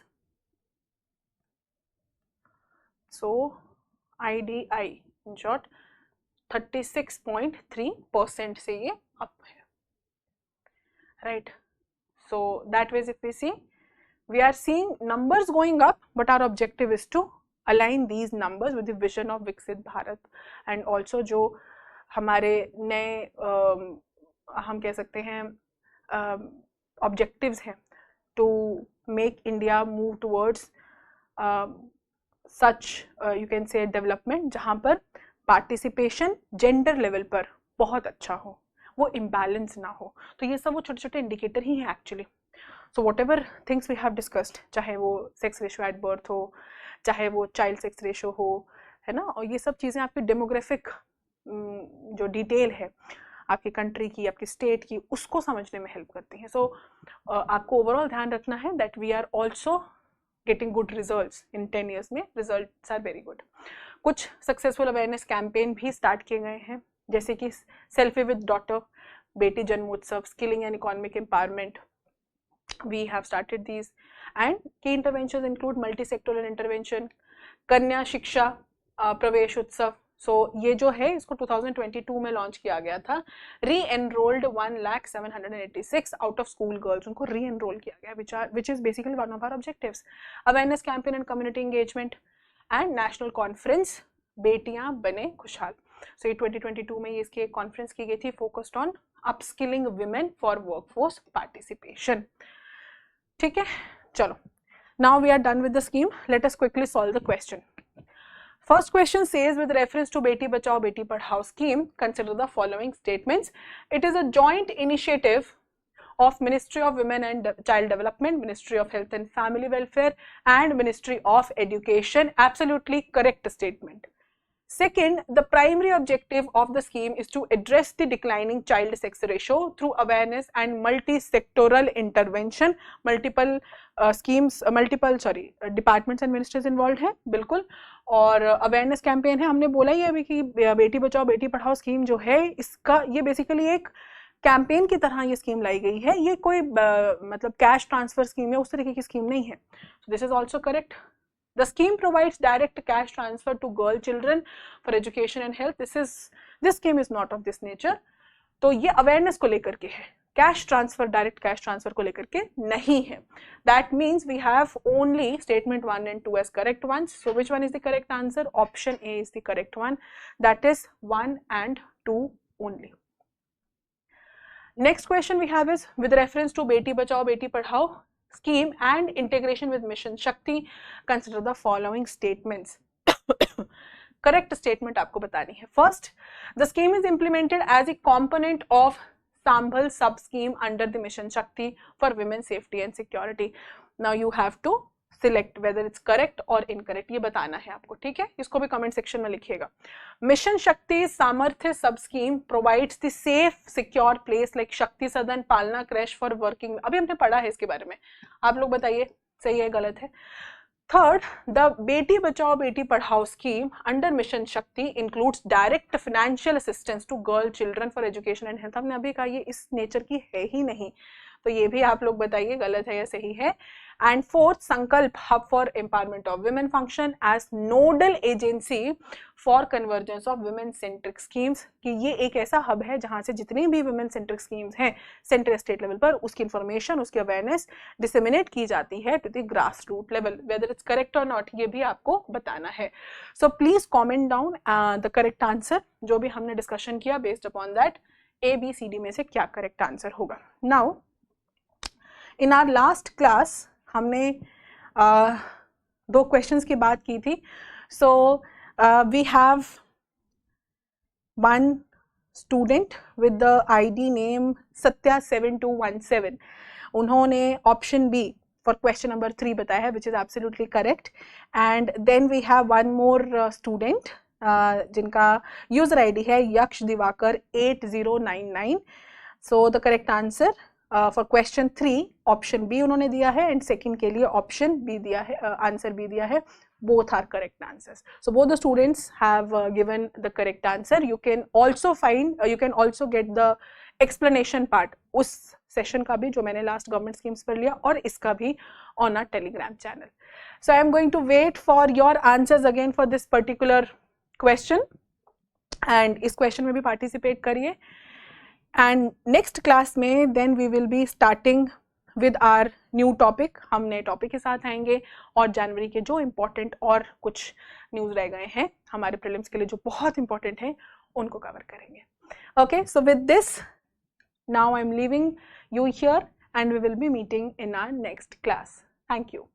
So IDI in short 36.3% से ये up है, right? So that way if we see, we are seeing numbers going up, but our objective is to align these numbers with the vision of Viksit Bharat and also जो हमारे नए हम कह सकते हैं objectives हैं to make India move towards such you can say development जहाँ पर participation gender level पर बहुत अच्छा हो, वो imbalance ना हो. तो ये सब वो छोटे छोटे इंडिकेटर ही हैं actually. So whatever things we have discussed, चाहे वो सेक्स रेशियो एट बर्थ हो, चाहे वो चाइल्ड सेक्स रेशियो हो, है ना, और ये सब चीज़ें आपकी डेमोग्राफिक जो डिटेल है आपकी कंट्री की, आपकी स्टेट की, उसको समझने में हेल्प करती हैं. सो आपको ओवरऑल ध्यान रखना है that we are also getting good results in 10 years में. Results are very good. कुछ सक्सेसफुल अवेयरनेस कैंपेन भी स्टार्ट किए गए हैं, जैसे कि सेल्फी विद डॉटर, बेटी जन्मोत्सव, skilling and economic empowerment. We have started these, and key interventions include multi-sectoral intervention, कन्या शिक्षा प्रवेश उत्सव. सो ये जो है इसको 2022 में लॉन्च किया गया था. री-एनरोल्ड 1,0786 आउट ऑफ स्कूल गर्ल्स, उनको री-एनरोल किया गया, which is basically one of our objectives. Awareness campaign and community engagement and national conference बेटियां बने खुशहाल. सो ये 2022 में ये इसकी एक कॉन्फ्रेंस की गई थी, focused on upskilling women for workforce participation. ठीक है, चलो. Now we are done with the scheme. Let us quickly solve the question. First question says, with reference to Beti Bachao Beti Padhao scheme, consider the following statements. It is a joint initiative of Ministry of Women and Child Development, Ministry of Health and Family Welfare, and Ministry of Education. Absolutely correct statement. Second, the primary objective of the scheme is to address the declining child sex ratio through awareness and multi-sectoral intervention. Multiple departments and ministries involved हैं बिल्कुल, और awareness campaign है. हमने बोला ही अभी कि बेटी Bachao Beti Padhao scheme जो है, इसका ये बेसिकली एक कैंपेन की तरह ये स्कीम लाई गई है. ये कोई मतलब कैश ट्रांसफर स्कीम है, उस तरीके की स्कीम नहीं है. So this is also correct. The scheme provides direct cash transfer to girl children for education and health. This is this scheme is not of this nature. तो ये awareness को लेकर के है, cash transfer, direct cash transfer को लेकर के नहीं है। That means we have only statement 1 and 2 as correct ones. So which one is the correct answer? Option A is the correct one. That is 1 and 2 only. Next question we have is with reference to Beti Bachao Beti Padhao scheme and integration with Mission Shakti, consider the following statements. Correct statement आपको बतानी है. First, the scheme is implemented as a component of Sambhal sub scheme under the Mission Shakti for women's safety and security. Now you have to select whether it's correct or incorrect. ये बताना है आपको, ठीक है? इसको भी comment section में लिखिएगा. Mission Shakti Samarthya sub scheme provides the safe, secure place like Shakti Sadan, Palna Creche for working. अभी हमने पढ़ा है इसके बारे में. आप लोग बताइए सही है गलत है. Third, the Beti Bachao Beti Padhao scheme under Mission Shakti includes direct financial assistance to girl children for education and health. हमने अभी कहा ये इस नेचर की है ही नहीं, तो ये भी आप लोग बताइए गलत है या सही है. And fourth, Sankalp Hub for Empowerment of Women function as nodal agency for convergence of women centric schemes, कि ये एक ऐसा हब है जहां से जितनी भी women centric schemes हैं सेंट्रल स्टेट लेवल पर उसकी इंफॉर्मेशन, उसकी अवेयरनेस डिसेमिनेट की जाती है to the grass root level. Whether it's correct और नॉट ये भी आपको बताना है. So please comment down the correct answer जो भी हमने डिस्कशन किया. बेस्ड अपॉन दैट ABCD में से क्या करेक्ट आंसर होगा. Now in our last class हमने दो क्वेश्चंस की बात की थी. So we have one student with the ID name Satya 7217. उन्होंने option B for question number 3 बताया है, which is absolutely correct. And then we have one more student जिनका यूजर ID है Yaksh Diwakar 8099. So the correct answer for question 3 option B उन्होंने दिया है and second के लिए ऑप्शन बी दिया है, आंसर बी दिया है. both are correct answers. So both the students have given the correct answer. You can also find you can also get the explanation part उस सेशन का भी जो मैंने लास्ट गवर्नमेंट स्कीम्स पर लिया और इसका भी on our telegram channel. So I am going to wait for your answers again for this particular question and इस question में भी participate करिए. And next class में then we will be starting with our new topic. हम नए topic के साथ आएंगे और जनवरी के जो इम्पोर्टेंट और कुछ न्यूज़ रह गए हैं हमारे प्रीलिम्स के लिए जो बहुत इम्पोर्टेंट हैं उनको कवर करेंगे. Okay, so with this now I am leaving you here and we will be meeting in our next class. Thank you.